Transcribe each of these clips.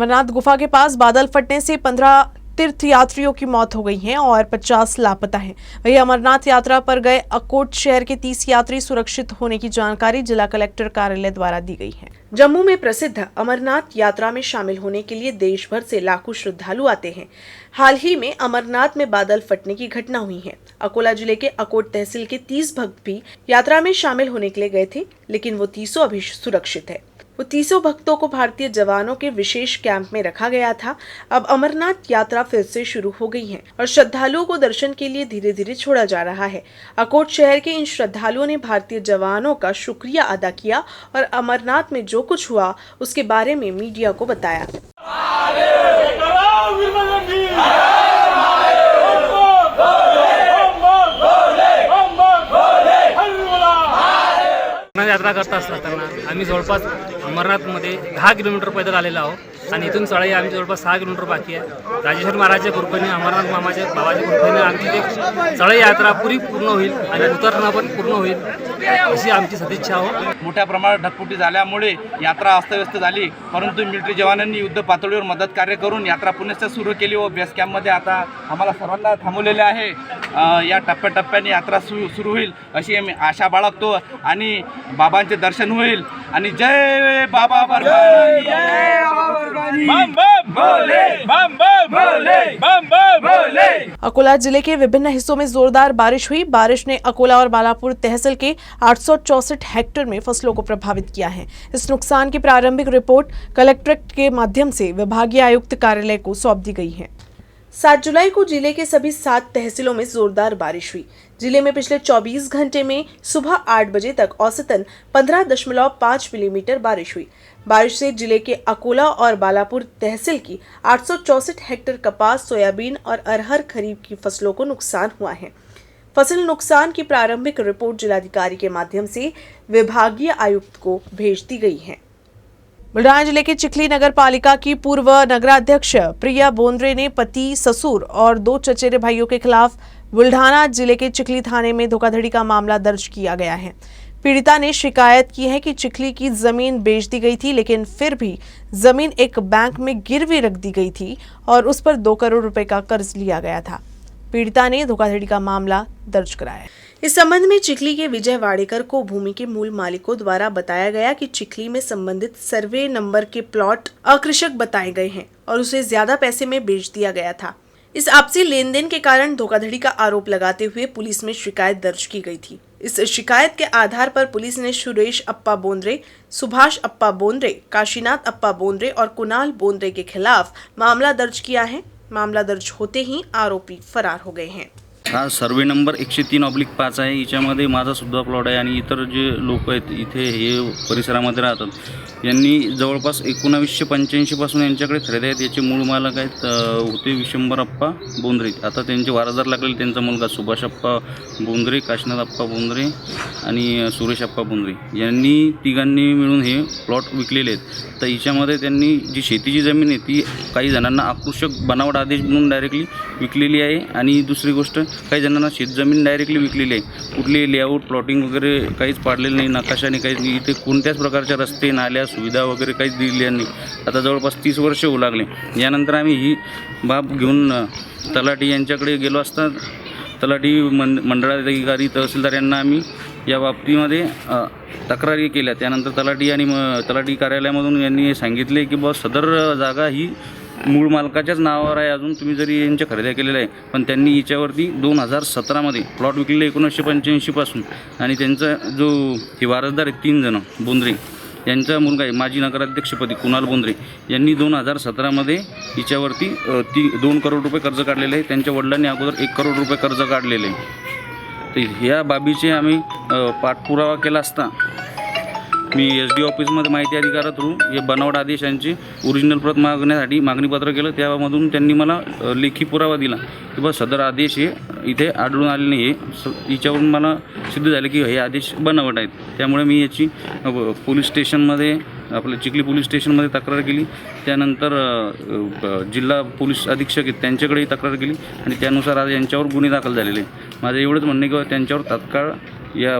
अमरनाथ गुफा के पास बादल फटने से 15 तीर्थयात्रियों की मौत हो गई है और 50 लापता हैं। वहीं अमरनाथ यात्रा पर गए अकोट शहर के 30 यात्री सुरक्षित होने की जानकारी जिला कलेक्टर कार्यालय द्वारा दी गई है। जम्मू में प्रसिद्ध अमरनाथ यात्रा में शामिल होने के लिए देश भर से लाखों श्रद्धालु आते हैं। हाल ही में अमरनाथ में बादल फटने की घटना हुई है। अकोला जिले के अकोट तहसील के 30 भक्त भी यात्रा में शामिल होने के लिए गए थे, लेकिन वो 30 अभी सुरक्षित है। वो 30 भक्तों को भारतीय जवानों के विशेष कैंप में रखा गया था। अब अमरनाथ यात्रा फिर से शुरू हो गई है और श्रद्धालुओं को दर्शन के लिए धीरे धीरे छोड़ा जा रहा है। अकोट शहर के इन श्रद्धालुओं ने भारतीय जवानों का शुक्रिया अदा किया और अमरनाथ में जो कुछ हुआ उसके बारे में मीडिया को बताया। यात्रा करत असताना आम्ही जवळपास अमरनाथमध्ये 10 किलोमीटर पैदल आलेलो आहोत आणि इथून चढाई आमची जवळपास 6 किलोमीटर बाकी आहे। राजेश्वर महाराजच्या कृपेने, अमरनाथ मामाच्या बाबाच्या कृपेने आमची ते चढाई यात्रा पूर्ण होईल आणि उतरणं पण पूर्ण होईल अशी आमची सदिच्छा आहे। मोठ्या प्रमाणात ढगफुटी झाल्यामुळे यात्रा अस्तव्यस्त झाली, परंतु मिलिटरी जवानांनी युद्ध पातळीवर मदत कार्य करून यात्रा पुनश्च सुरू केली व बेस कॅम्पमध्ये आता आम्हाला सर्वांना थांबवलेले आहे। या टप्प्याटप्प्याने यात्रा सुरू होईल अशी आम्ही आशा बाळगतो आणि बाबांचे दर्शन होईल आणि जय बाबा बर्फानी, जय बाबा बर्फानी, बम बम भोले, बम बम भोले, बम बम भोले। अकोला जिले के विभिन्न हिस्सों में जोरदार बारिश हुई। बारिश ने अकोला और बालापुर तहसील के 864 हेक्टेयर में फसलों को प्रभावित किया है। इस नुकसान की प्रारंभिक रिपोर्ट कलेक्ट्रेट के माध्यम से विभागीय आयुक्त कार्यालय को सौंप दी गई है। 7 जुलाई को जिले के सभी 7 तहसीलों में जोरदार बारिश हुई। जिले में पिछले 24 घंटे में सुबह 8 बजे तक औसतन 15.5 मिलीमीटर बारिश हुई। बारिश से जिले के अकोला और बालापुर तहसील की 864 हेक्टेयर कपास, सोयाबीन और अरहर खरीफ की फसलों को नुकसान हुआ है। फसल नुकसान की प्रारंभिक रिपोर्ट जिलाधिकारी के माध्यम से विभागीय आयुक्त को भेज दी गई है। बुलढाणा जिले के चिखली नगर पालिका की पूर्व नगराध्यक्ष प्रिया बोंद्रे ने पति, ससुर और 2 चचेरे भाइयों के खिलाफ बुलढाणा जिले के चिखली थाने में धोखाधड़ी का मामला दर्ज किया गया है। पीड़िता ने शिकायत की है कि चिखली की जमीन बेच दी गई थी, लेकिन फिर भी जमीन एक बैंक में गिरवी रख दी गई थी और उस पर 2 करोड़ रुपए का कर्ज लिया गया था। पीड़िता ने धोखाधड़ी का मामला दर्ज कराया। इस संबंध में चिखली के विजय वाडेकर को भूमि के मूल मालिकों द्वारा बताया गया कि चिखली में संबंधित सर्वे नंबर के प्लॉट अकृषक बताए गए हैं और उसे ज्यादा पैसे में बेच दिया गया था। इस आपसी लेन देन के कारण धोखाधड़ी का आरोप लगाते हुए पुलिस में शिकायत दर्ज की गई थी। इस शिकायत के आधार पर पुलिस ने सुरेश अप्पा बोंद्रे, सुभाष अप्पा बोंद्रे, काशीनाथ अप्पा बोंद्रे और कुणाल बोंद्रे के खिलाफ मामला दर्ज किया है। मामला दर्ज होते ही आरोपी फरार हो गए हैं। हा सर्वे नंबर 103/5 आहे। याच्यामध्ये माझा सुद्धा प्लॉट आहे आणि इतर जे लोक आहेत इथे हे परिसरामध्ये राहतात यांनी जवळपास 1985 पासून यांच्याकडे खरेदी आहेत। याचे मूळ मालक आहेत होते विशंभरप्पा बोंद्रे। आता त्यांचे वारसदार लागलेले त्यांचा मुलगा सुभाषप्पा बोंद्रे, काशीनाथप्पा बोंद्रे आणि सुरेशप्पा बोंद्रे यांनी तिघांनी मिळून हे प्लॉट विकलेले आहेत। तर याच्यामध्ये त्यांनी जी शेतीची जमीन आहे ती काही जणांना आकृषक बनावट आदेश म्हणून डायरेक्टली विकलेली आहे आणि दुसरी गोष्ट काही जणांना शेतजमीन डायरेक्टली विकलेली आहे। कुठली लेआउट प्लॉटिंग वगैरे काहीच पाडलेलं नाही, नकाशाने काहीच नाही। इथे कोणत्याच प्रकारच्या रस्ते, नाल्या, सुविधा वगैरे काहीच दिलेल्या नाही। आता जवळपास 30 वर्ष होऊ लागले। यानंतर आम्ही ही बाब घेऊन तलाठी यांच्याकडे गेलो असता तलाठी मंडळाधिकारी, तहसीलदार यांना आम्ही या बाबतीमध्ये तक्रारी केल्या। त्यानंतर तलाठी कार्यालयामधून यांनी सांगितले की बस सदर जागा ही मूळ मालकाच्याच नावावर आहे, अजून तुम्ही जरी यांच्या खरेदी केलेल्या आहे, पण त्यांनी याच्यावरती 2017मध्ये प्लॉट विकलेले 1985 पासून आणि त्यांचा जो हे वारसदार आहेत 3 जण बोंद्रे यांचा मुलगा आहे माजी नगराध्यक्षपदी कुणाल बोंद्रे यांनी 2017मध्ये हिच्यावरती 2 करोड रुपये कर्ज काढलेले आहे। त्यांच्या वडिलांनी अगोदर 1 करोड रुपये कर्ज काढलेले आहे। तर ह्या बाबीचे आम्ही पाठपुरावा केला असता मी SD ऑफिसमध्ये माहिती अधिकारा थ्रू हे बनावट आदेशांची ओरिजिनल प्रत मागण्यासाठी मागणीपत्र केलं। त्यामधून त्यांनी मला लेखी पुरावा दिला की बस सदर आदेश हे इथे आढळून आले नाही। हिच्यावरून मला सिद्ध झाले की हे आदेश बनावट आहेत। त्यामुळे मी याची पोलीस स्टेशनमध्ये आपल्या चिखली पोलीस स्टेशनमध्ये तक्रार केली। त्यानंतर जिल्हा पोलीस अधीक्षक आहेत त्यांच्याकडेही तक्रार केली आणि त्यानुसार आज यांच्यावर गुन्हे दाखल झालेले। माझं एवढंच म्हणणं की त्यांच्यावर तात्काळ या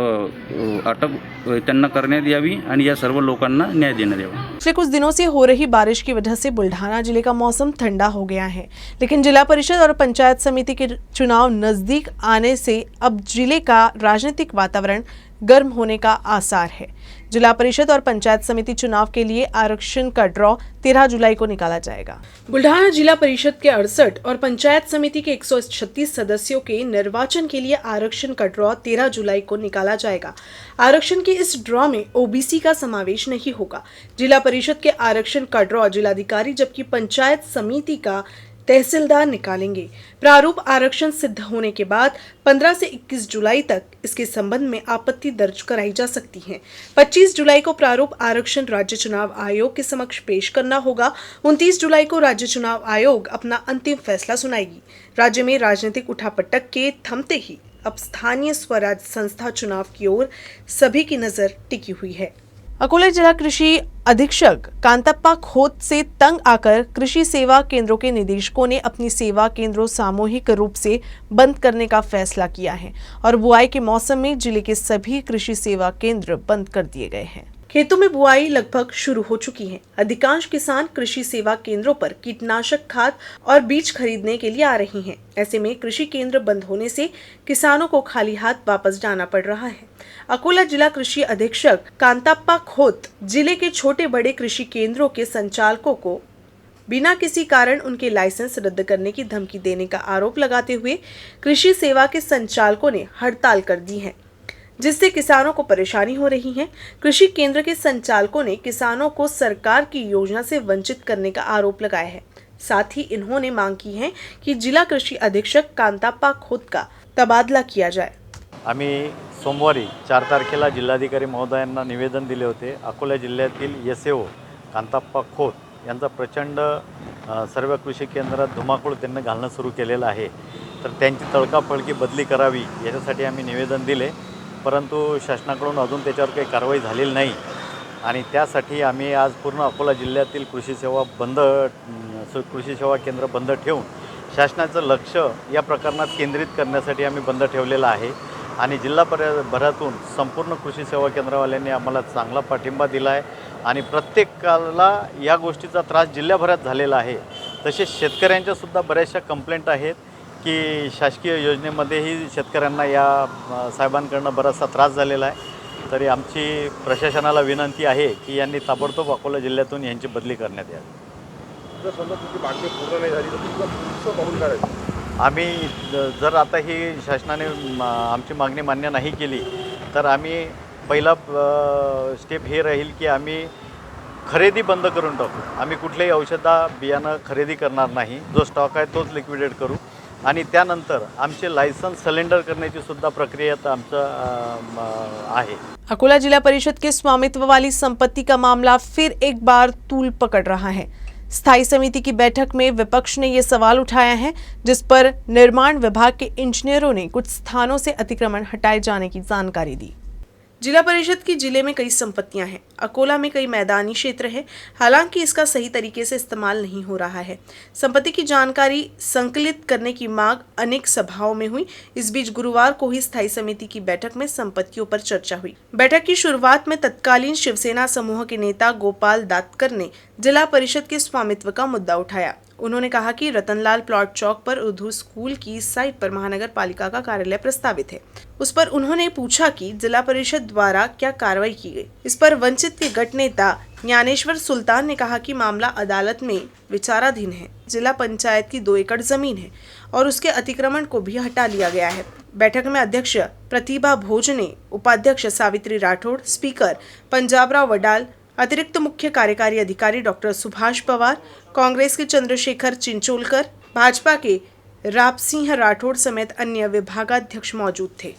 अटक त्यांना करण्यात यावी आणि या सर्व लोकांना न्याय देण्यात यावा। पिछले कुछ दिनों से हो रही बारिश की वजह से बुल्ढाना जिले का मौसम ठंडा हो गया है, लेकिन जिला परिषद और पंचायत समिति के चुनाव नजदीक आने से अब जिले का राजनीतिक वातावरण गर्म होने का आसार है। जिला परिषद और पंचायत समिति चुनाव के लिए आरक्षण का ड्रॉ 13 जुलाई को निकाला जाएगा। बुल्ढाना जिला परिषद के 68 और पंचायत समिति के 136 सदस्यों के निर्वाचन के लिए आरक्षण का ड्रॉ 13 जुलाई को निकाला जाएगा। आरक्षण के इस ड्रॉ में ओबीसी का समावेश नहीं होगा। जिला परिषद के आरक्षण का ड्रॉ जिलाधिकारी जबकि पंचायत समिति का तहसीलदार निकालेंगे। प्रारूप आरक्षण सिद्ध होने के बाद 15 से 21 जुलाई तक इसके संबंध में आपत्ति दर्ज कराई जा सकती है। 25 जुलाई को प्रारूप आरक्षण राज्य चुनाव आयोग के समक्ष पेश करना होगा। 29 जुलाई को राज्य चुनाव आयोग अपना अंतिम फैसला सुनाएगी। राज्य में राजनीतिक उठापटक के थमते ही अब स्थानीय स्वराज संस्था चुनाव की ओर सभी की नजर टिकी हुई है। अकोला जिला कृषि अधीक्षक कांताप्पा खोत से तंग आकर कृषि सेवा केंद्रों के निदेशकों ने अपनी सेवा केंद्रों सामूहिक रूप से बंद करने का फैसला किया है और बुआई के मौसम में जिले के सभी कृषि सेवा केंद्र बंद कर दिए गए हैं। खेतों में बुआई लगभग शुरू हो चुकी है। अधिकांश किसान कृषि सेवा केंद्रों पर कीटनाशक खाद और बीज खरीदने के लिए आ रही हैं। ऐसे में कृषि केंद्र बंद होने से किसानों को खाली हाथ वापस जाना पड़ रहा है। अकोला जिला कृषि अधीक्षक कांताप्पा खोत जिले के छोटे बड़े कृषि केंद्रों के संचालकों को बिना किसी कारण उनके लाइसेंस रद्द करने की धमकी देने का आरोप लगाते हुए कृषि सेवा के संचालकों ने हड़ताल कर दी है, जिससे किसानों को परेशानी हो रही है। कृषि केंद्र के संचालकों ने किसानों को सरकार की योजना से वंचित करने का आरोप लगाया है। साथ ही इन्होंने मांग की है कि जिला कृषि अधीक्षक कांताप्पा खोत का तबादला किया जाए। आम्ही सोमवारी 4 तारखेला जिल्हाधिकारी महोदयांना निवेदन दिले होते। अकोला जिल्ह्यातील एसएओ कांताप्पा खोत यांचा प्रचंड सर्व कृषी केंद्रात धुमाकूळ त्यांनी घालणं सुरू केलेलं आहे, तर त्यांची तडकाफडकी बदली करावी याच्यासाठी आम्ही निवेदन दिले, परंतु शासनाकडून अजून त्याच्यावर काही कारवाई झालेली नाही आणि त्यासाठी आम्ही आज पूर्ण अकोला जिल्ह्यातील कृषी सेवा केंद्र बंद ठेवून शासनाचं लक्ष या प्रकरणात केंद्रित करण्यासाठी आम्ही बंद ठेवलेलं आहे आणि जिल्हाभरातून संपूर्ण कृषी सेवा केंद्रवाल्यांनी आम्हाला चांगला पाठिंबा दिला आहे आणि प्रत्येकाला या गोष्टीचा त्रास जिल्ह्याभरात झालेला आहे। तसेच शेतकऱ्यांच्या सुद्धा बऱ्याचशा कंप्लेंट आहेत की शासकीय योजनेमध्येही शेतकऱ्यांना या साहेबांकडून बराचसा त्रास झालेला आहे। तरी आमची प्रशासनाला विनंती आहे की यांनी ताबडतोब अकोला जिल्ह्यातून यांची बदली करण्यात यावी। जर समजा तुमची मागणी पूर्ण नाही झाली तर तुमचं पुढचं पाऊल काय राहील? आम्ही जर आता ही शासनाने आमची मागणी मान्य नाही केली तर आम्ही पहिला स्टेप हे राहील की आम्ही खरेदी बंद करून टाकू। आम्ही कुठलेही औषधा बियाणं खरेदी करणार नाही, जो स्टॉक आहे तोच लिक्विडेट करू आणि त्यानंतर आमचे लायसन्स सरेंडर करण्याची सुद्धा प्रक्रिया आमचं आहे। अकोला जिला परिषद के स्वामित्व वाली संपत्ति का मामला फिर एक बार तूल पकड़ रहा है। स्थायी समिति की बैठक में विपक्ष ने ये सवाल उठाया है, जिस पर निर्माण विभाग के इंजीनियरों ने कुछ स्थानों से अतिक्रमण हटाए जाने की जानकारी दी। जिला परिषद की जिले में कई संपत्तियां हैं। अकोला में कई मैदानी क्षेत्र हैं, हालांकि इसका सही तरीके से इस्तेमाल नहीं हो रहा है। संपत्ति की जानकारी संकलित करने की मांग अनेक सभाओं में हुई। इस बीच गुरुवार को ही स्थायी समिति की बैठक में संपत्तियों पर चर्चा हुई। बैठक की शुरुआत में तत्कालीन शिवसेना समूह के नेता गोपाल दातकर ने जिला परिषद के स्वामित्व का मुद्दा उठाया। उन्होंने कहा कि रतनलाल प्लॉट चौक पर उर्दू स्कूल की साइट पर महानगर पालिका का कार्यालय प्रस्तावित है। उस पर उन्होंने पूछा कि जिला परिषद द्वारा क्या कार्रवाई की गई। इस पर वंचित के गट नेता ज्ञानेश्वर सुल्तान ने कहा कि मामला अदालत में विचाराधीन है। जिला पंचायत की 2 एकड़ जमीन है और उसके अतिक्रमण को भी हटा लिया गया है। बैठक में अध्यक्ष प्रतिभा भोजने, उपाध्यक्ष सावित्री राठौड़, स्पीकर पंजाबराव वडाल, अतिरिक्त मुख्य कार्यकारी अधिकारी डॉक्टर सुभाष पवार, कांग्रेस के चंद्रशेखर चिंचोलकर, भाजपा के रापसिंह राठौड़ समेत अन्य विभागाध्यक्ष मौजूद थे।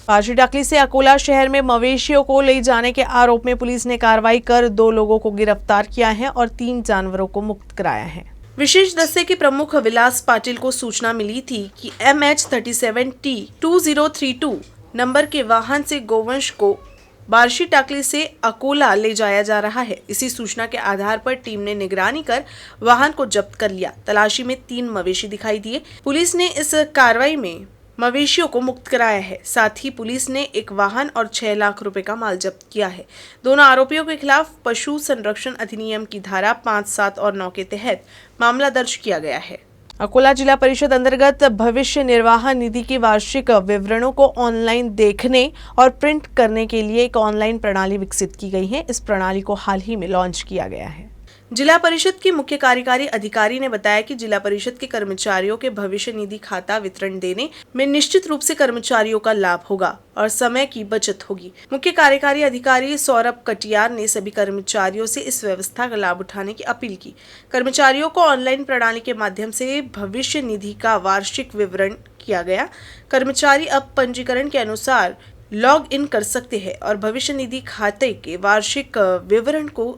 बार्शी टाकली से अकोला शहर में मवेशियों को ले जाने के आरोप में पुलिस ने कार्रवाई कर 2 लोगों को गिरफ्तार किया है और 3 जानवरों को मुक्त कराया है। विशेष दस्ते के प्रमुख विलास पाटिल को सूचना मिली थी कि MH37T2032 नंबर के वाहन से गोवंश को बार्शी टाकली से अकोला ले जाया जा रहा है। इसी सूचना के आधार पर टीम ने निगरानी कर वाहन को जब्त कर लिया। तलाशी में 3 मवेशी दिखाई दिए। पुलिस ने इस कार्रवाई में मवेशियों को मुक्त कराया है। साथ ही पुलिस ने एक वाहन और 6 लाख रुपए का माल जब्त किया है। दोनों आरोपियों के खिलाफ पशु संरक्षण अधिनियम की धारा 5, 7 और 9 के तहत मामला दर्ज किया गया है। अकोला जिला परिषद अंतर्गत भविष्य निर्वाह निधि के वार्षिक विवरणों को ऑनलाइन देखने और प्रिंट करने के लिए एक ऑनलाइन प्रणाली विकसित की गई है। इस प्रणाली को हाल ही में लॉन्च किया गया है। जिला परिषद के मुख्य कार्यकारी अधिकारी ने बताया कि जिला परिषद के कर्मचारियों के भविष्य निधि खाता वितरण देने में निश्चित रूप से कर्मचारियों का लाभ होगा और समय की बचत होगी। मुख्य कार्यकारी अधिकारी सौरभ कटियार ने सभी कर्मचारियों से इस व्यवस्था का लाभ उठाने की अपील की। कर्मचारियों को ऑनलाइन प्रणाली के माध्यम से भविष्य निधि का वार्षिक विवरण किया गया। कर्मचारी अब पंजीकरण के अनुसार लॉग इन कर सकते हैं और भविष्य निधि खाते के वार्षिक विवरण को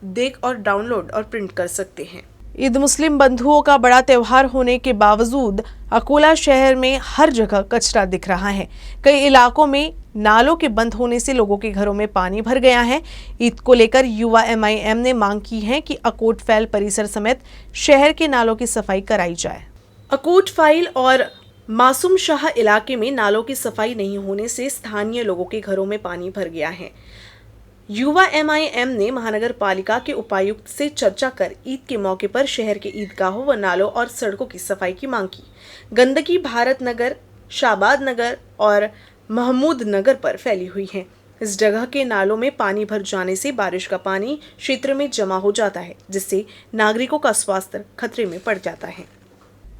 देख और डाउनलोड और प्रिंट कर सकते हैं। ईद मुस्लिम बंधुओं का बड़ा त्योहार होने के बावजूद अकोला शहर में हर जगह कचरा दिख रहा है। कई इलाकों में नालों के बंद होने से लोगों के घरों में पानी भर गया है। ईद को लेकर युवा MIM ने मांग की है कि अकोट फैल परिसर समेत शहर के नालों की सफाई कराई जाए। अकोट फाइल और मासूम शाह इलाके में नालों की सफाई नहीं होने से स्थानीय लोगों के घरों में पानी भर गया है। युवा MIM ने महानगर पालिका के उपायुक्त से चर्चा कर ईद के मौके पर शहर के ईदगाहों व नालों और सड़कों की सफाई की मांग की। गंदगी भारत नगर, शाबाद नगर और महमूद नगर पर फैली हुई है। इस जगह के नालों में पानी भर जाने से बारिश का पानी क्षेत्र में जमा हो जाता है, जिससे नागरिकों का स्वास्थ्य खतरे में पड़ जाता है।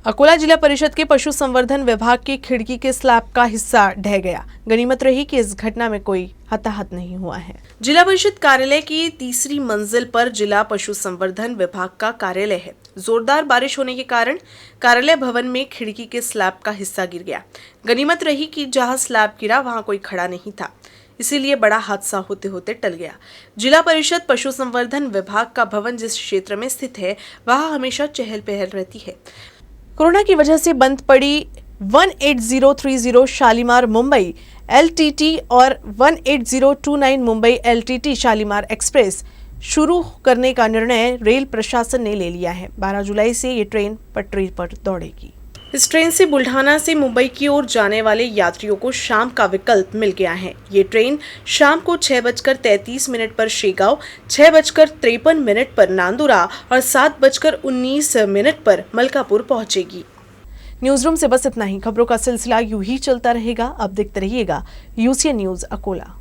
अकोला जिला परिषद के पशु संवर्धन विभाग की खिड़की के स्लैब का हिस्सा ढह गया। गनीमत रही कि इस घटना में कोई हताहत नहीं हुआ है। जिला परिषद कार्यालय की तीसरी मंजिल पर जिला पशु संवर्धन विभाग का कार्यालय है। जोरदार बारिश होने के कारण कार्यालय भवन में खिड़की के स्लैब का हिस्सा गिर गया। गनीमत रही कि जहां स्लैब गिरा वहां कोई खड़ा नहीं था, इसीलिए बड़ा हादसा होते होते टल गया। जिला परिषद पशु संवर्धन विभाग का भवन जिस क्षेत्र में स्थित है वहां हमेशा चहल पहल रहती है। कोरोना की वजह से बंद पड़ी 18030 शालीमार मुंबई LTT और 18029 मुंबई LTT शालीमार एक्सप्रेस शुरू करने का निर्णय रेल प्रशासन ने ले लिया है। 12 जुलाई से ये ट्रेन पटरी पर दौड़ेगी। इस ट्रेन से बुल्ढाना से मुंबई की ओर जाने वाले यात्रियों को शाम का विकल्प मिल गया है। ये ट्रेन शाम को 6:33 पर शेगांव, 6:53 पर नांदुरा और 7:19 पर मलकापुर पहुंचेगी। न्यूज रूम से बस इतना ही। खबरों का सिलसिला यूं ही चलता रहेगा। अब देखते रहिएगा UCN न्यूज अकोला।